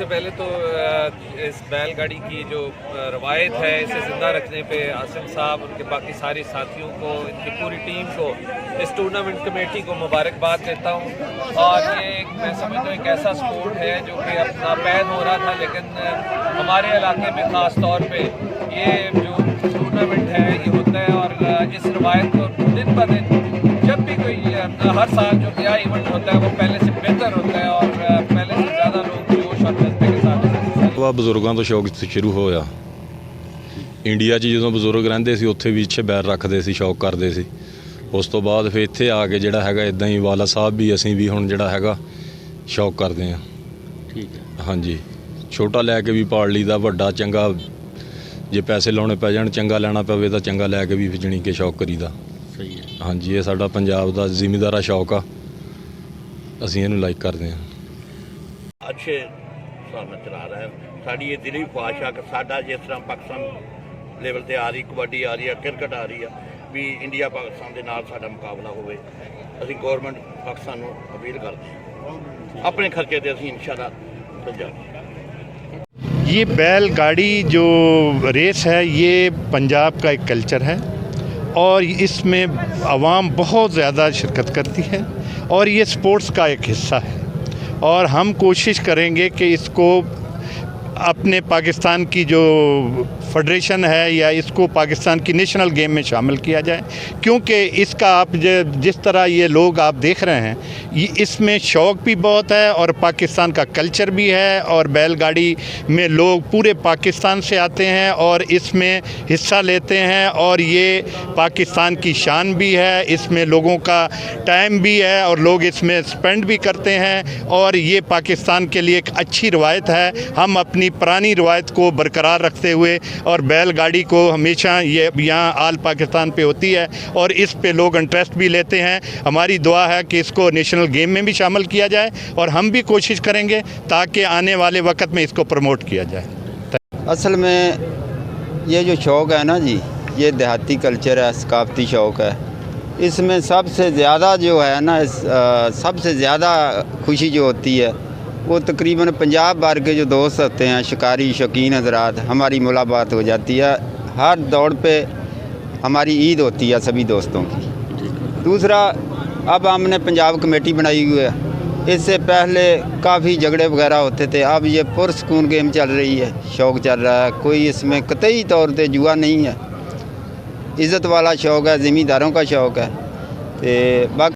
पहले तो इस बैलगाड़ी की जो रवायत है इसे ज़िंदा रखने पे आसिम साहब, उनके बाकी सारे साथियों को, इनकी पूरी टीम को, इस टूर्नामेंट कमेटी को मुबारकबाद देता हूँ। और ये मैं समझता हूँ एक ऐसा स्पोर्ट है जो कि अब नापैद हो रहा था, लेकिन हमारे इलाके में ख़ास तौर पे ये जो टूर्नामेंट है ये होता है। और इस रवायत को दिन ब दिन जब भी कोई हर साल जो क्या इवेंट होता है वो पहले से बेहतर होता है और पहले से ज़्यादा लोग जोश और जज्बे के साथ। ਵਾ ਬਜ਼ੁਰਗਾਂ ਤੋਂ ਸ਼ੌਕ ਸ਼ੁਰੂ ਹੋਇਆ। ਇੰਡੀਆ 'ਚ ਜਦੋਂ ਬਜ਼ੁਰਗ ਰਹਿੰਦੇ ਸੀ ਉੱਥੇ ਵੀ ਇੱਛੇ ਬੈਰ ਰੱਖਦੇ ਸੀ, ਸ਼ੌਕ ਕਰਦੇ ਸੀ। ਉਸ ਤੋਂ ਬਾਅਦ ਫਿਰ ਇੱਥੇ ਆ ਕੇ ਜਿਹੜਾ ਹੈਗਾ ਇਦਾਂ ਹੀ ਵਾਲਾ ਸਾਹਿਬ ਵੀ ਅਸੀਂ ਵੀ ਹੁਣ ਜਿਹੜਾ ਹੈਗਾ ਸ਼ੌਕ ਕਰਦੇ ਹਾਂ। ਠੀਕ ਹੈ। ਹਾਂਜੀ, ਛੋਟਾ ਲੈ ਕੇ ਵੀ ਪਾਲ ਲਈਦਾ, ਵੱਡਾ ਚੰਗਾ ਜੇ ਪੈਸੇ ਲਾਉਣੇ ਪੈ ਜਾਣ, ਚੰਗਾ ਲੈਣਾ ਪਵੇ ਤਾਂ ਚੰਗਾ ਲੈ ਕੇ ਵੀ ਜਾਣੀ ਕਿ ਸ਼ੌਕ ਕਰੀਦਾ। ਸਹੀ ਹੈ। ਹਾਂਜੀ, ਇਹ ਸਾਡਾ ਪੰਜਾਬ ਦਾ ਜ਼ਿਮੀਂਦਾਰਾ ਸ਼ੌਕ ਆ, ਅਸੀਂ ਇਹਨੂੰ ਲਾਈਕ ਕਰਦੇ ਹਾਂ। अच्छे हिसाब ਨਾਲ ਚਲਾ ਰਿਹਾ ਹੈ। ਸਾਡੀ ਇਹ ਦਿਲੀ ਖੁਆਇਸ਼ ਆ ਕਿ ਸਾਡਾ ਜਿਸ ਤਰ੍ਹਾਂ ਪਾਕਿਸਤਾਨ ਲੈਵਲ ਤੇ ਆ ਰਹੀ ਕਬੱਡੀ ਆ ਰਹੀ ਆ, ਕ੍ਰਿਕਟ ਆ ਰਹੀ ਆ, ਵੀ ਇੰਡੀਆ ਪਾਕਿਸਤਾਨ ਦੇ ਨਾਲ ਸਾਡਾ ਮੁਕਾਬਲਾ ਹੋਵੇ। ਅਸੀਂ ਗੌਰਮੈਂਟ ਪਾਕਿਸਤਾਨ ਨੂੰ ਅਪੀਲ ਕਰਦੇ ਹਾਂ ਆਪਣੇ ਖਰਚੇ ਤੇ ਅਸੀਂ ਇਨਸ਼ਾਅੱਲਾ ਪੰਜਾਬ। ये बैलगाड़ी जो रेस है ये पंजाब का एक कल्चर है और इसमें आवाम बहुत ज़्यादा शिरकत करती है और ये स्पोर्ट्स का एक हिस्सा है। और हम कोशिश करेंगे कि इसको अपने पाकिस्तान की जो फेडरेशन है या इसको पाकिस्तान की नेशनल गेम में शामिल किया जाए, क्योंकि इसका आप जिस तरह ये लोग आप देख रहे हैं ये इसमें शौक़ भी बहुत है और पाकिस्तान का कल्चर भी है। और बैलगाड़ी में लोग पूरे पाकिस्तान से आते हैं और इसमें हिस्सा लेते हैं और ये पाकिस्तान की शान भी है। इसमें लोगों का टाइम भी है और लोग इसमें स्पेंड भी करते हैं और ये पाकिस्तान के लिए एक अच्छी रवायत है। हम अपनी पुरानी रवायत को बरकरार रखते हुए और बैलगाड़ी को हमेशा ये यहाँ आल पाकिस्तान पे होती है और इस पे लोग इंटरेस्ट भी लेते हैं। हमारी दुआ है कि इसको नेशनल गेम में भी शामिल किया जाए और हम भी कोशिश करेंगे ताकि आने वाले वक्त में इसको प्रमोट किया जाए। असल में ये जो शौक़ है ना जी, ये देहाती कल्चर है, सकाफती शौक़ है। इसमें सबसे ज़्यादा जो है ना सबसे ज़्यादा खुशी जो होती है वो तकरीबन पंजाब भर के जो दोस्त होते हैं, शिकारी शौकीन हजरात, हमारी मुलाकात हो जाती है। हर दौड़ पे हमारी ईद होती है सभी दोस्तों की। दूसरा, अब हमने पंजाब कमेटी बनाई हुई है। इससे पहले काफ़ी झगड़े वगैरह होते थे, अब ये पुरसकून गेम चल रही है, शौक़ चल रहा है। कोई इसमें कतई तौर पे जुआ नहीं है, इज़्ज़त वाला शौक़ है, ज़मींदारों का शौक़ है। बाकी